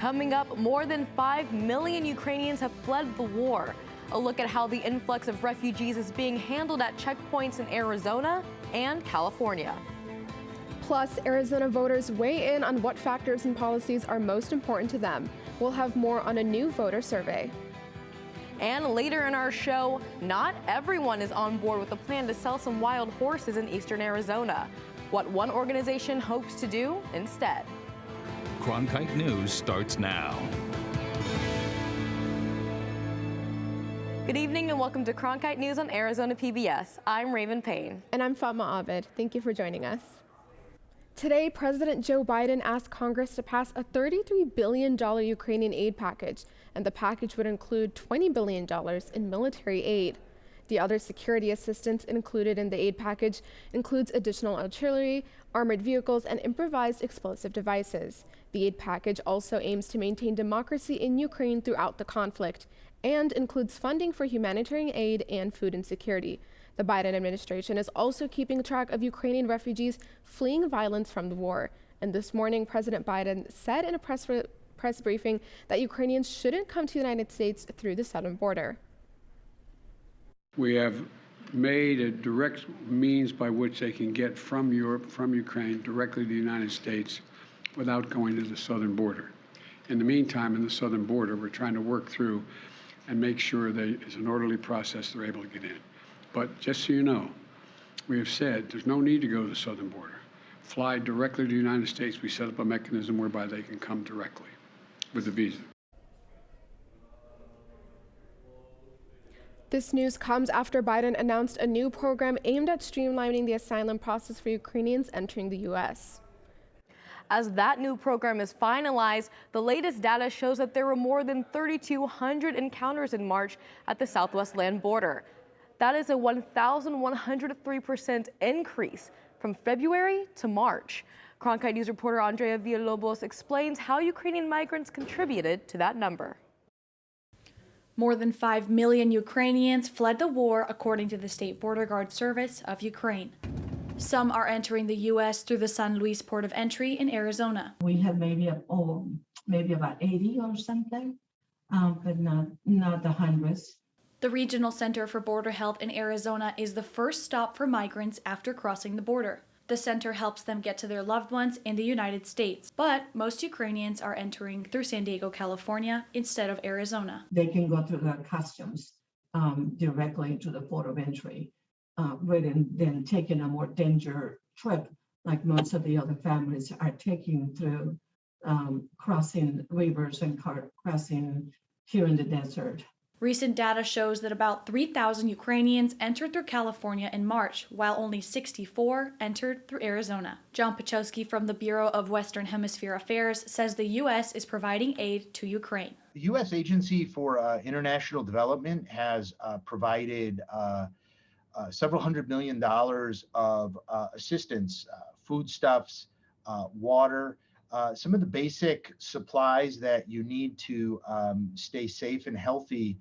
Coming up, more than 5 million Ukrainians have fled the war. A look at how the influx of refugees is being handled at checkpoints in Arizona and California. Plus, Arizona voters weigh in on what factors and policies are most important to them. We'll have more on a new voter survey. And later in our show, not everyone is on board with a plan to sell some wild horses in eastern Arizona. What one organization hopes to do instead. Cronkite News starts now. Good evening and welcome to Cronkite News on Arizona PBS. I'm Raven Payne. And I'm Fatma Abed. Thank you for joining us. Today, President Joe Biden asked Congress to pass a $33 billion Ukrainian aid package, and the package would include $20 billion in military aid. The other security assistance included in the aid package includes additional artillery, armored vehicles, and improvised explosive devices. The aid package also aims to maintain democracy in Ukraine throughout the conflict and includes funding for humanitarian aid and food insecurity. The Biden administration is also keeping track of Ukrainian refugees fleeing violence from the war. And this morning, President Biden said in a press briefing that Ukrainians shouldn't come to the United States through the southern border. We have made a direct means by which they can get from Europe, from Ukraine, directly to the United States without going to the southern border. In the meantime, in the southern border, we're trying to work through and make sure that it's an orderly process they're able to get in. But just so you know, we have said there's no need to go to the southern border. Fly directly to the United States. We set up a mechanism whereby they can come directly with a visa. This news comes after Biden announced a new program aimed at streamlining the asylum process for Ukrainians entering the U.S. As that new program is finalized, the latest data shows that there were more than 3,200 encounters in March at the southwest land border. That is a 1,103% increase from February to March. Cronkite News reporter Andrea Villalobos explains how Ukrainian migrants contributed to that number. More than 5 million Ukrainians fled the war, according to the State Border Guard Service of Ukraine. Some are entering the U.S. through the San Luis port of entry in Arizona. We have maybe about 80 or something, but not the hundreds. The Regional Center for Border Health in Arizona is the first stop for migrants after crossing the border. The center helps them get to their loved ones in the United States, but most Ukrainians are entering through San Diego, California, instead of Arizona. They can go through the customs directly to the port of entry, rather than taking a more dangerous trip like most of the other families are taking through crossing rivers and crossing here in the desert. Recent data shows that about 3,000 Ukrainians entered through California in March, while only 64 entered through Arizona. John Pachowski from the Bureau of Western Hemisphere Affairs says the U.S. is providing aid to Ukraine. The U.S. Agency for International Development has provided several $100 million of assistance, foodstuffs, water, some of the basic supplies that you need to stay safe and healthy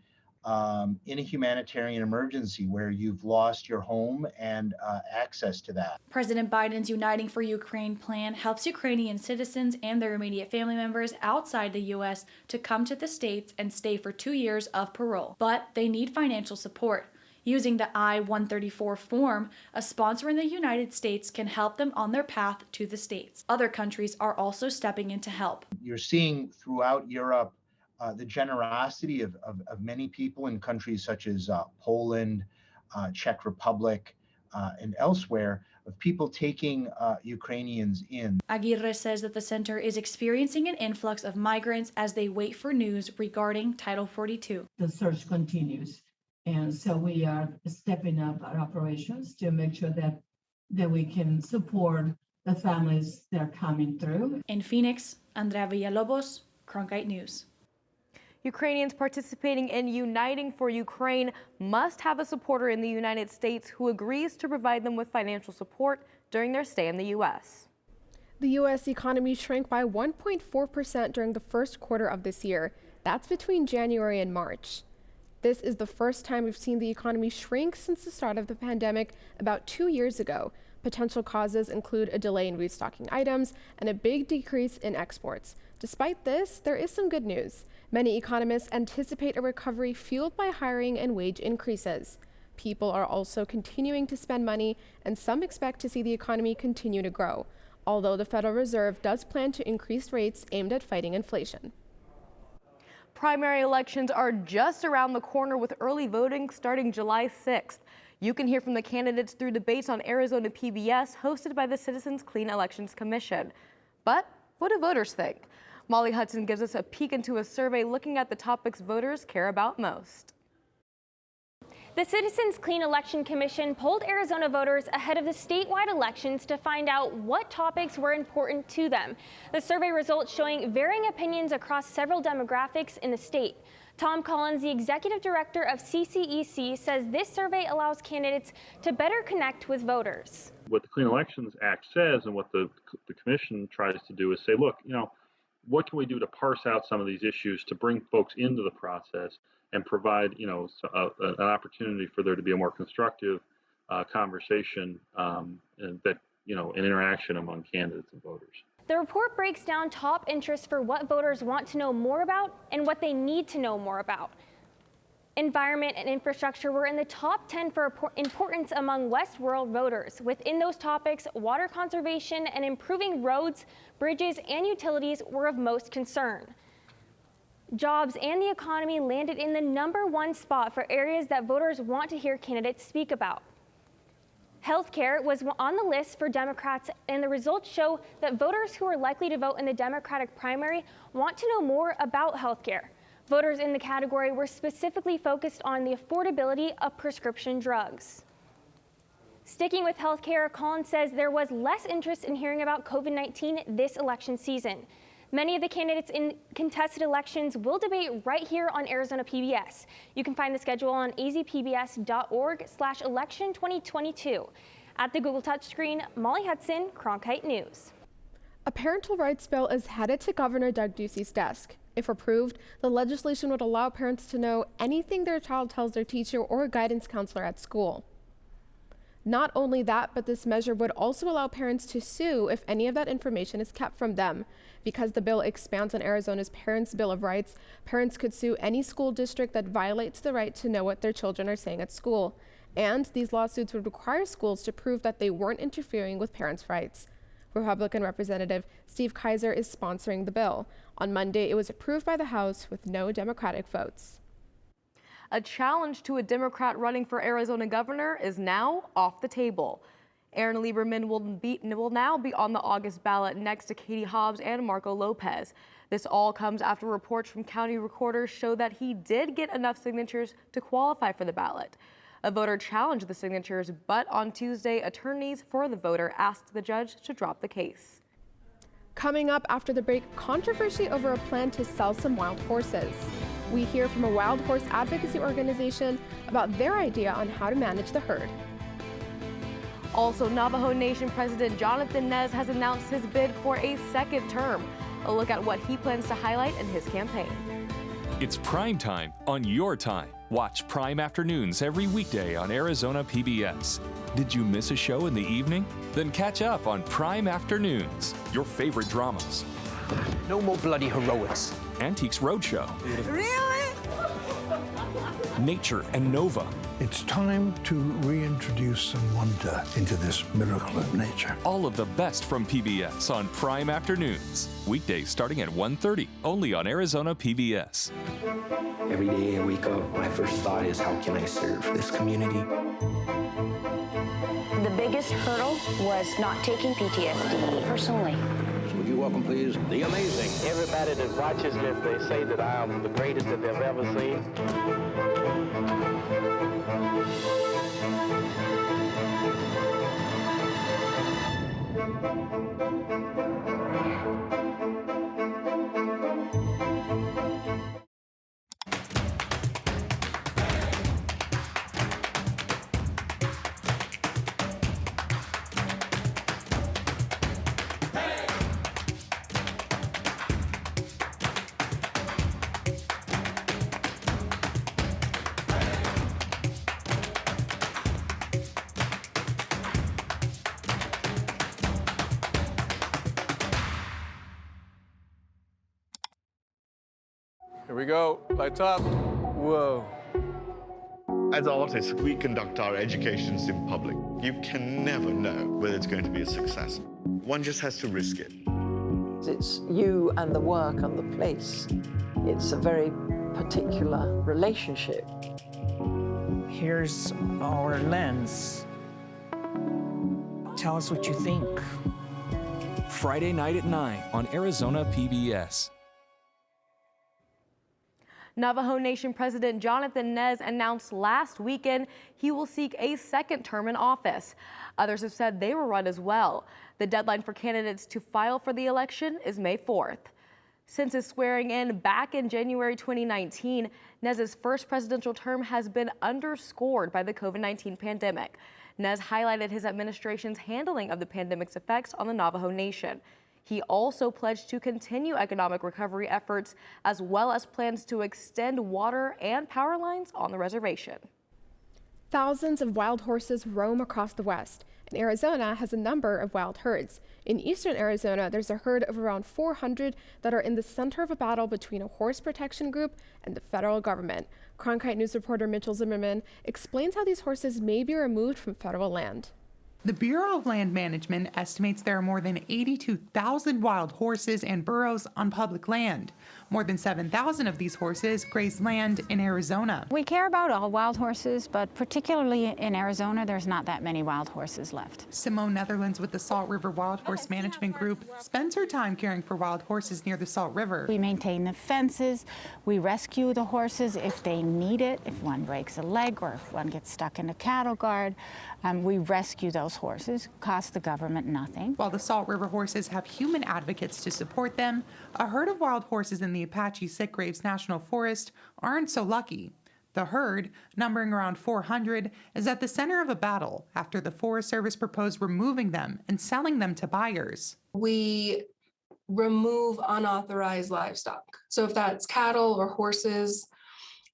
in a humanitarian emergency where you've lost your home and access to that. President Biden's Uniting for Ukraine plan helps Ukrainian citizens and their immediate family members outside the U.S. to come to the States and stay for 2 years of parole. But they need financial support. Using the I-134 form, a sponsor in the United States can help them on their path to the States. Other countries are also stepping in to help. You're seeing throughout Europe the generosity of many people in countries such as Poland, Czech Republic, and elsewhere, of people taking Ukrainians in. Aguirre says that the center is experiencing an influx of migrants as they wait for news regarding Title 42. The search continues. And so we are stepping up our operations to make sure that we can support the families that are coming through. In Phoenix, Andrea Villalobos, Cronkite News. Ukrainians participating in Uniting for Ukraine must have a supporter in the United States who agrees to provide them with financial support during their stay in the U.S. The U.S. economy shrank by 1.4% during the first quarter of this year. That's between January and March. This is the first time we've seen the economy shrink since the start of the pandemic about 2 years ago. Potential causes include a delay in restocking items and a big decrease in exports. Despite this, there is some good news. Many economists anticipate a recovery fueled by hiring and wage increases. People are also continuing to spend money, and some expect to see the economy continue to grow, although the Federal Reserve does plan to increase rates aimed at fighting inflation. Primary elections are just around the corner, with early voting starting July 6th. You can hear from the candidates through debates on Arizona PBS, hosted by the Citizens Clean Elections Commission. But what do voters think? Molly Hudson gives us a peek into a survey looking at the topics voters care about most. The Citizens Clean Election Commission polled Arizona voters ahead of the statewide elections to find out what topics were important to them. The survey results showing varying opinions across several demographics in the state. Tom Collins, the executive director of CCEC, says this survey allows candidates to better connect with voters. What the Clean Elections Act says and what the commission tries to do is say, look, what can we do to parse out some of these issues to bring folks into the process and provide, an opportunity for there to be a more constructive conversation and that, an interaction among candidates and voters. The report breaks down top interests for what voters want to know more about and what they need to know more about. Environment and infrastructure were in the top 10 for importance among West Rural voters. Within those topics, water conservation and improving roads, bridges, and utilities were of most concern. Jobs and the economy landed in the #1 spot for areas that voters want to hear candidates speak about. Healthcare was on the list for Democrats, and the results show that voters who are likely to vote in the Democratic primary want to know more about healthcare. Voters in the category were specifically focused on the affordability of prescription drugs. Sticking with healthcare, Collins says there was less interest in hearing about COVID-19 this election season. Many of the candidates in contested elections will debate right here on Arizona PBS. You can find the schedule on azpbs.org/election2022. At the Google touchscreen, Molly Hudson, Cronkite News. A parental rights bill is headed to Governor Doug Ducey's desk. If approved, the legislation would allow parents to know anything their child tells their teacher or guidance counselor at school. Not only that, but this measure would also allow parents to sue if any of that information is kept from them. Because the bill expands on Arizona's Parents' Bill of Rights, parents could sue any school district that violates the right to know what their children are saying at school. And these lawsuits would require schools to prove that they weren't interfering with parents' rights. Republican Representative Steve Kaiser is sponsoring the bill. On Monday, it was approved by the House with no Democratic votes. A challenge to a Democrat running for Arizona governor is now off the table. Aaron Lieberman will now be on the August ballot next to Katie Hobbs and Marco Lopez. This all comes after reports from county recorders show that he did get enough signatures to qualify for the ballot. A voter challenged the signatures, but on Tuesday, attorneys for the voter asked the judge to drop the case. Coming up after the break, controversy over a plan to sell some wild horses. We hear from a wild horse advocacy organization about their idea on how to manage the herd. Also, Navajo Nation President Jonathan Nez has announced his bid for a second term. A look at what he plans to highlight in his campaign. It's prime time on your time. Watch Prime Afternoons every weekday on Arizona PBS. Did you miss a show in the evening? Then catch up on Prime Afternoons, your favorite dramas. No more bloody heroics. Antiques Roadshow. Really? Nature and Nova. It's time to reintroduce some wonder into this miracle of nature. All of the best from PBS on Prime Afternoons. Weekdays starting at 1:30, only on Arizona PBS. Every day I wake up, my first thought is, how can I serve this community? The biggest hurdle was not taking PTSD personally. Would you welcome, please, the amazing. Everybody that watches this, they say that I am the greatest that they've ever seen. Here we go. Lights up. Whoa. As artists, we conduct our educations in public. You can never know whether it's going to be a success. One just has to risk it. It's you and the work and the place. It's a very particular relationship. Here's our lens. Tell us what you think. Friday night at 9 on Arizona PBS. Navajo Nation President Jonathan Nez announced last weekend he will seek a second term in office. Others have said they will run as well. The deadline for candidates to file for the election is May 4th. Since his swearing in back in January 2019, Nez's first presidential term has been underscored by the COVID-19 pandemic. Nez highlighted his administration's handling of the pandemic's effects on the Navajo Nation. He also pledged to continue economic recovery efforts, as well as plans to extend water and power lines on the reservation. Thousands of wild horses roam across the West, and Arizona has a number of wild herds. In eastern Arizona, there's a herd of around 400 that are in the center of a battle between a horse protection group and the federal government. Cronkite News reporter Mitchell Zimmerman explains how these horses may be removed from federal land. The Bureau of Land Management estimates there are more than 82,000 wild horses and burros on public land. More than 7,000 of these horses graze land in Arizona. We care about all wild horses, but particularly in Arizona, there's not that many wild horses left. Simone Netherlands with the Salt River Wild Horse Management Group spends her time caring for wild horses near the Salt River. We maintain the fences. We rescue the horses if they need it, if one breaks a leg or if one gets stuck in a cattle guard. We rescue those horses, cost the government nothing. While the Salt River horses have human advocates to support them, a herd of wild horses in the Apache Sitgraves National Forest aren't so lucky. The herd, numbering around 400, is at the center of a battle after the Forest Service proposed removing them and selling them to buyers. We remove unauthorized livestock. So if that's cattle or horses,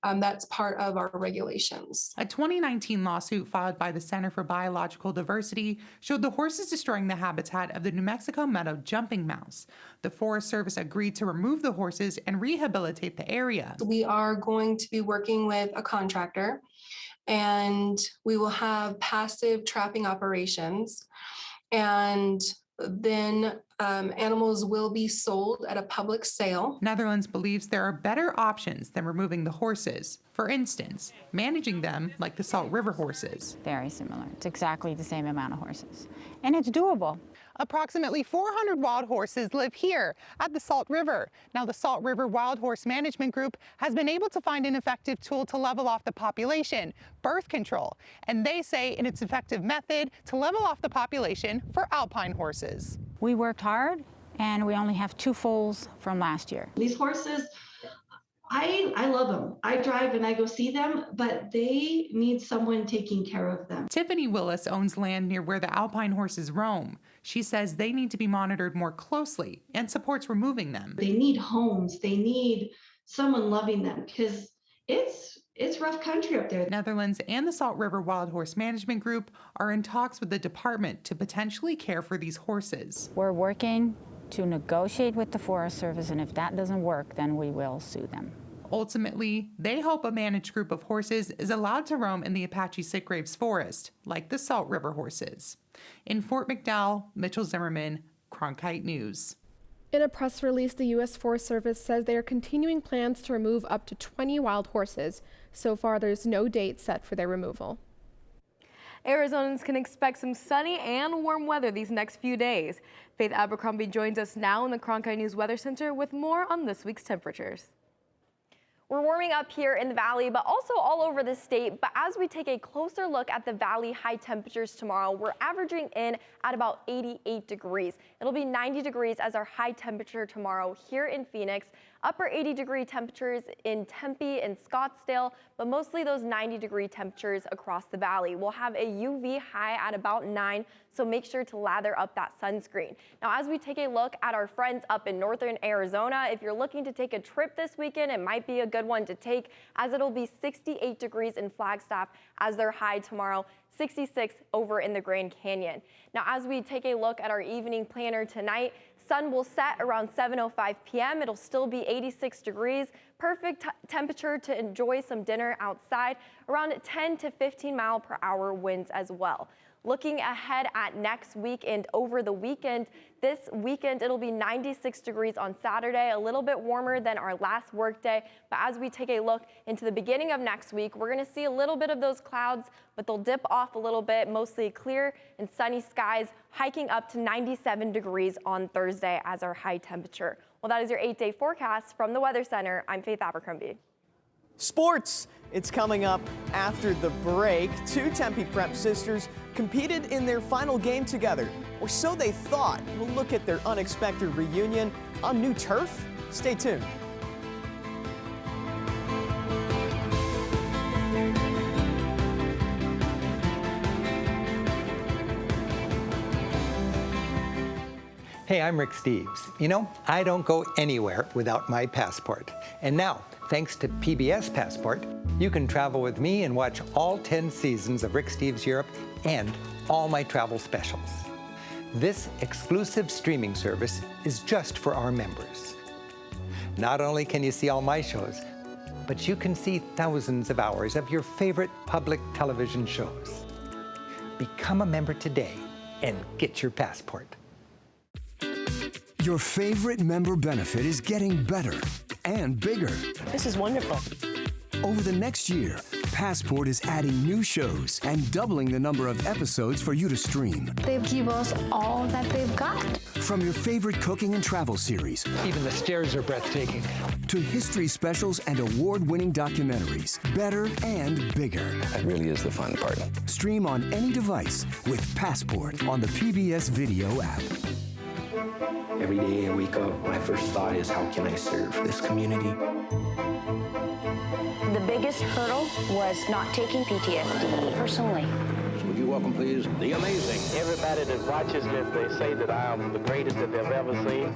that's part of our regulations. A 2019 lawsuit filed by the Center for Biological Diversity showed the horses destroying the habitat of the New Mexico meadow jumping mouse. The Forest Service agreed to remove the horses and rehabilitate the area. We are going to be working with a contractor, and we will have passive trapping operations, and then animals will be sold at a public sale. Netherlands believes there are better options than removing the horses. For instance, managing them like the Salt River horses. Very similar. It's exactly the same amount of horses. And it's doable. Approximately 400 wild horses live here at the Salt River. Now, the Salt River Wild Horse Management Group has been able to find an effective tool to level off the population, birth control. And they say it's an effective method to level off the population for alpine horses. We worked hard, and we only have 2 foals from last year. These horses, I love them. I drive and I go see them, but they need someone taking care of them. Tiffany Willis owns land near where the alpine horses roam. She says they need to be monitored more closely and supports removing them. They need homes. They need someone loving them because it's rough country up there. Netherlands and the Salt River Wild Horse Management Group are in talks with the department to potentially care for these horses. We're working to negotiate with the Forest Service, and if that doesn't work, then we will sue them. Ultimately, they hope a managed group of horses is allowed to roam in the Apache Sitgraves Forest, like the Salt River horses. In Fort McDowell, Mitchell Zimmerman, Cronkite News. In a press release, the U.S. Forest Service says they are continuing plans to remove up to 20 wild horses. So far, there's no date set for their removal. Arizonans can expect some sunny and warm weather these next few days. Faith Abercrombie joins us now in the Cronkite News Weather Center with more on this week's temperatures. We're warming up here in the valley, but also all over the state. But as we take a closer look at the valley high temperatures tomorrow, we're averaging in at about 88 degrees. It'll be 90 degrees as our high temperature tomorrow here in Phoenix. Upper 80-degree temperatures in Tempe and Scottsdale, but mostly those 90-degree temperatures across the valley. We'll have a UV high at about 9, so make sure to lather up that sunscreen. Now, as we take a look at our friends up in northern Arizona, if you're looking to take a trip this weekend, it might be a good one to take, as it'll be 68 degrees in Flagstaff as their high tomorrow. 66 over in the Grand Canyon. Now, as we take a look at our evening planner tonight, Sun will set around 7:05 p.m. It'll still be 86 degrees. Perfect temperature to enjoy some dinner outside. Around 10 to 15 mile per hour winds as well. Looking ahead at next week and over the weekend, this weekend it'll be 96 degrees on Saturday, a little bit warmer than our last workday. But as we take a look into the beginning of next week, we're going to see a little bit of those clouds, but they'll dip off a little bit, mostly clear and sunny skies, hiking up to 97 degrees on Thursday as our high temperature. Well, that is your 8-day forecast from the Weather Center. I'm Faith Abercrombie. Sports. It's coming up after the break. Two Tempe Prep sisters competed in their final game together, or so they thought. We'll look at their unexpected reunion on new turf. Stay tuned. Hey, I'm Rick Steves. You know, I don't go anywhere without my passport. And now, thanks to PBS Passport, you can travel with me and watch all 10 seasons of Rick Steves Europe and all my travel specials. This exclusive streaming service is just for our members. Not only can you see all my shows, but you can see thousands of hours of your favorite public television shows. Become a member today and get your passport. Your favorite member benefit is getting better and bigger. This is wonderful. Over the next year, Passport is adding new shows and doubling the number of episodes for you to stream. They give us all that they've got. From your favorite cooking and travel series. Even the stairs are breathtaking. To history specials and award-winning documentaries. Better and bigger. That really is the fun part. Stream on any device with Passport on the PBS Video app. Every day I wake up, my first thought is, how can I serve this community? The biggest hurdle was not taking PTSD personally. Would you welcome, please, the amazing. Everybody that watches this, they say that I am the greatest that they've ever seen.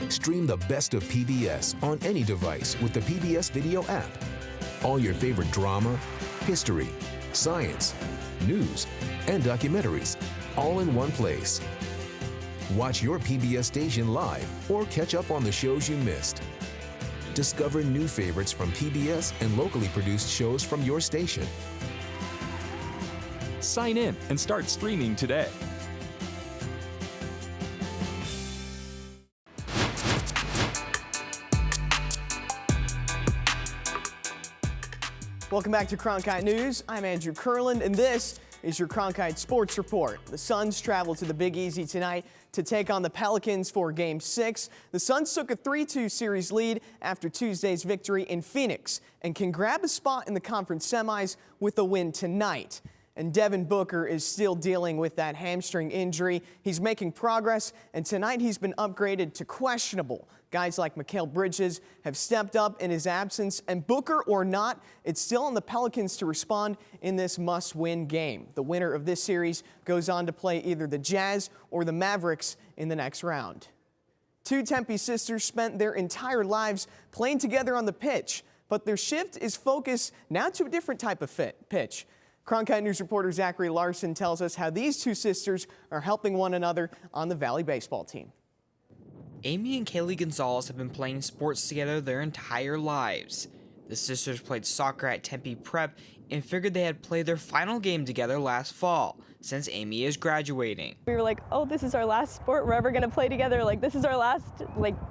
Stream the best of PBS on any device with the PBS Video app. All your favorite drama, history, science, news, and documentaries, all in one place. Watch your PBS station live or catch up on the shows you missed. Discover new favorites from PBS and locally produced shows from your station. Sign in and start streaming today. Welcome back to Cronkite News. I'm Andrew Kurland, and this is your Cronkite Sports Report. The Suns travel to the Big Easy tonight to take on the Pelicans for Game 6. The Suns took a 3-2 series lead after Tuesday's victory in Phoenix and can grab a spot in the conference semis with a win tonight. And Devin Booker is still dealing with that hamstring injury. He's making progress, and tonight he's been upgraded to questionable. Guys like Mikal Bridges have stepped up in his absence, and Booker or not, it's still on the Pelicans to respond in this must-win game. The winner of this series goes on to play either the Jazz or the Mavericks in the next round. Two Tempe sisters spent their entire lives playing together on the pitch, but their shift is focused now to a different type of pitch. Cronkite News reporter Zachary Larson tells us how these two sisters are helping one another on the Valley baseball team. Amy and Kaylee Gonzalez have been playing sports together their entire lives. The sisters played soccer at Tempe Prep and figured they had played their final game together last fall, since Amy is graduating. We were like, oh, this is our last sport we're ever gonna play together. Like, this is our last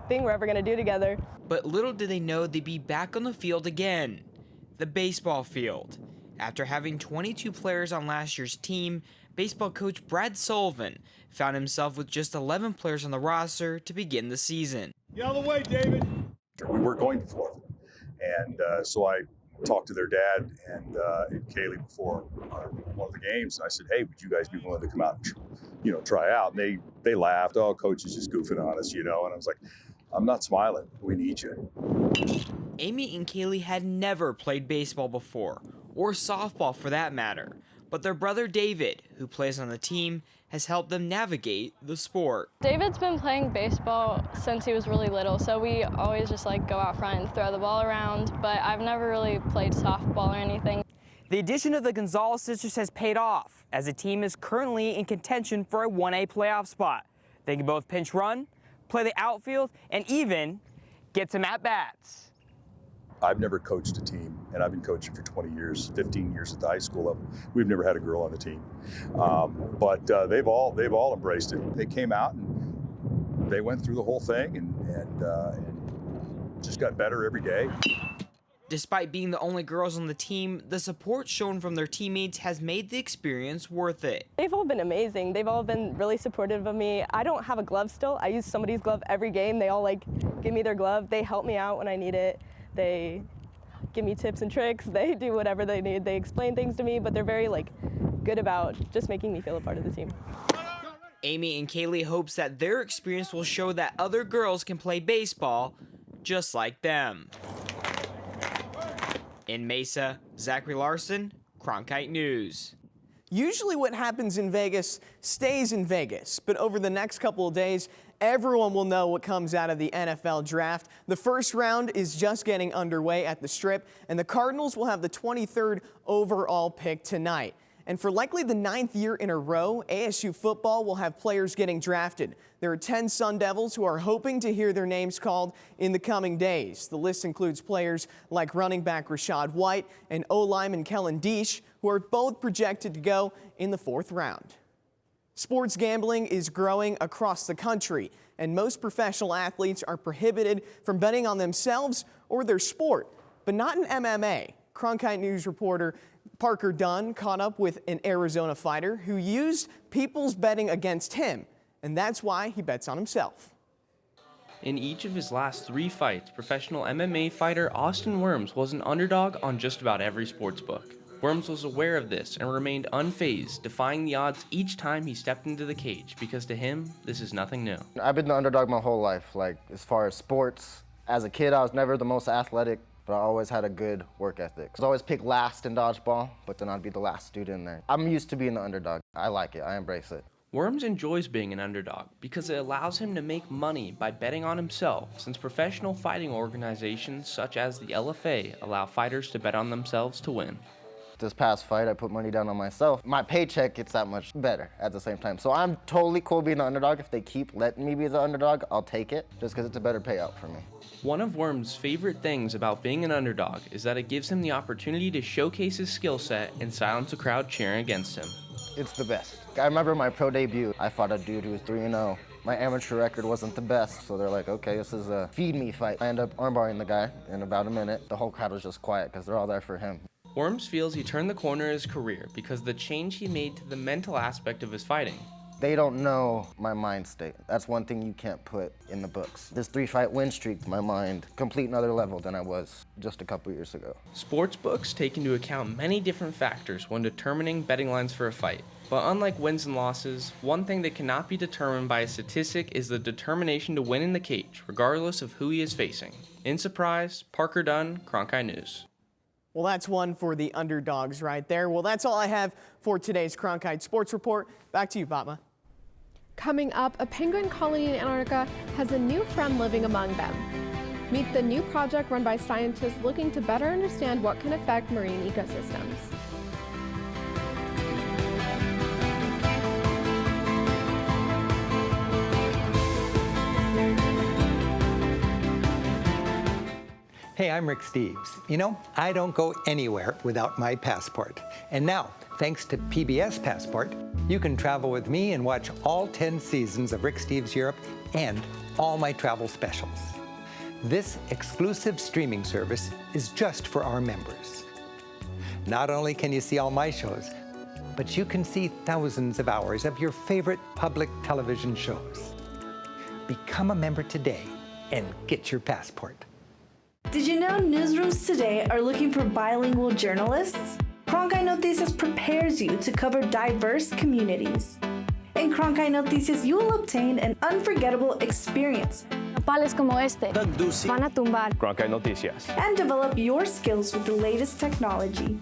thing we're ever gonna do together. But little did they know they'd be back on the field again, the baseball field. After having 22 players on last year's team, baseball coach Brad Sullivan found himself with just 11 players on the roster to begin the season. Get out of the way, David. We weren't going to Florida. And so I talked to their dad and Kaylee before one of the games. And I said, hey, would you guys be willing to come out and, try out? And they laughed. Oh, coach is just goofing on us, And I was like, I'm not smiling. We need you. Amy and Kaylee had never played baseball before, or softball for that matter. But their brother David, who plays on the team, has helped them navigate the sport. David's been playing baseball since he was really little, so we always just like go out front and throw the ball around, but I've never really played softball or anything. The addition of the Gonzalez sisters has paid off, as the team is currently in contention for a 1A playoff spot. They can both pinch run, play the outfield, and even get some at-bats. I've never coached a team, and I've been coaching for 20 years, 15 years at the high school level. We've never had a girl on the team, but they've all embraced it. They came out and they went through the whole thing and just got better every day. Despite being the only girls on the team, the support shown from their teammates has made the experience worth it. They've all been amazing. They've all been really supportive of me. I don't have a glove still. I use somebody's glove every game. They all like give me their glove. They help me out when I need it. They give me tips and tricks. They do whatever they need. They explain things to me, but they're very like good about just making me feel a part of the team. Amy and Kaylee hopes that their experience will show that other girls can play baseball just like them. In Mesa, Zachary Larson, Cronkite News. Usually what happens in Vegas stays in Vegas, but over the next couple of days, everyone will know what comes out of the NFL draft. The first round is just getting underway at the Strip, and the Cardinals will have the 23rd overall pick tonight. And for likely the 9th year in a row, ASU football will have players getting drafted. There are 10 Sun Devils who are hoping to hear their names called in the coming days. The list includes players like running back Rashad White and O-lineman Kellen Deesh, who are both projected to go in the 4th round. Sports gambling is growing across the country, and most professional athletes are prohibited from betting on themselves or their sport, but not in MMA. Cronkite News reporter Parker Dunn caught up with an Arizona fighter who used people's betting against him, and that's why he bets on himself. In each of his last 3 fights, professional MMA fighter Austin Worms was an underdog on just about every sportsbook. Worms was aware of this and remained unfazed, defying the odds each time he stepped into the cage, because to him, this is nothing new. I've been the underdog my whole life, like as far as sports. As a kid, I was never the most athletic, but I always had a good work ethic. I always pick last in dodgeball, but then I'd be the last dude in there. I'm used to being the underdog. I like it, I embrace it. Worms enjoys being an underdog because it allows him to make money by betting on himself, since professional fighting organizations such as the LFA allow fighters to bet on themselves to win. This past fight, I put money down on myself. My paycheck gets that much better at the same time. So I'm totally cool being the underdog. If they keep letting me be the underdog, I'll take it, just because it's a better payout for me. One of Worm's favorite things about being an underdog is that it gives him the opportunity to showcase his skill set and silence a crowd cheering against him. It's the best. I remember my pro debut. I fought a dude who was 3-0. My amateur record wasn't the best, so they're like, okay, this is a feed me fight. I end up armbarring the guy in about a minute. The whole crowd was just quiet because they're all there for him. Worms feels he turned the corner in his career because of the change he made to the mental aspect of his fighting. They don't know my mind state. That's one thing you can't put in the books. This 3-fight win streak, my mind, complete another level than I was just a couple years ago. Sportsbooks take into account many different factors when determining betting lines for a fight. But unlike wins and losses, one thing that cannot be determined by a statistic is the determination to win in the cage, regardless of who he is facing. In Surprise, Parker Dunn, Cronkite News. Well, that's one for the underdogs right there. Well, that's all I have for today's Cronkite Sports Report. Back to you, Fatma. Coming up, a penguin colony in Antarctica has a new friend living among them. Meet the new project run by scientists looking to better understand what can affect marine ecosystems. Hey, I'm Rick Steves. You know, I don't go anywhere without my passport. And now, thanks to PBS Passport, you can travel with me and watch all 10 seasons of Rick Steves Europe and all my travel specials. This exclusive streaming service is just for our members. Not only can you see all my shows, but you can see thousands of hours of your favorite public television shows. Become a member today and get your passport. Did you know newsrooms today are looking for bilingual journalists? Cronkite Noticias prepares you to cover diverse communities. In Cronkite Noticias, you will obtain an unforgettable experience. Nopales como este Ducey van a tumbar. Cronkite Noticias. And develop your skills with the latest technology.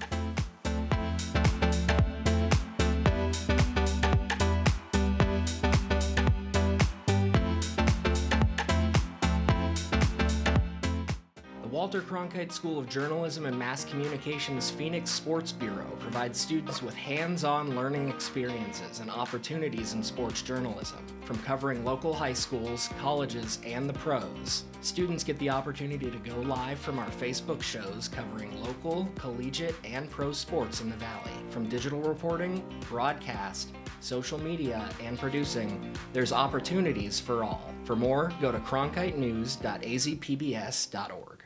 Walter Cronkite School of Journalism and Mass Communication's Phoenix Sports Bureau provides students with hands-on learning experiences and opportunities in sports journalism, from covering local high schools, colleges, and the pros. Students get the opportunity to go live from our Facebook shows covering local, collegiate, and pro sports in the Valley. From digital reporting, broadcast, social media, and producing, there's opportunities for all. For more, go to cronkitenews.azpbs.org.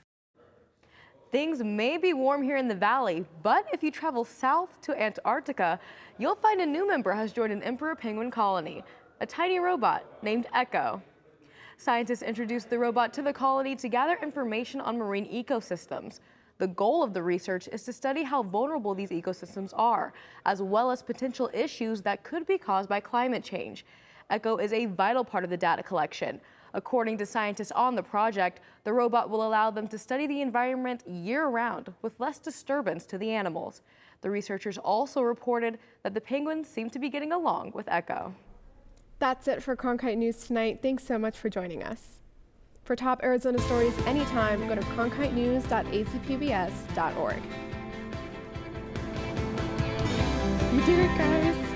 Things may be warm here in the Valley, but if you travel south to Antarctica, you'll find a new member has joined an emperor penguin colony, a tiny robot named Echo. Scientists introduced the robot to the colony to gather information on marine ecosystems. The goal of the research is to study how vulnerable these ecosystems are, as well as potential issues that could be caused by climate change. Echo is a vital part of the data collection. According to scientists on the project, the robot will allow them to study the environment year-round with less disturbance to the animals. The researchers also reported that the penguins seem to be getting along with Echo. That's it for Cronkite News tonight. Thanks so much for joining us. For top Arizona stories anytime, go to cronkitenews.azpbs.org. You did it, guys!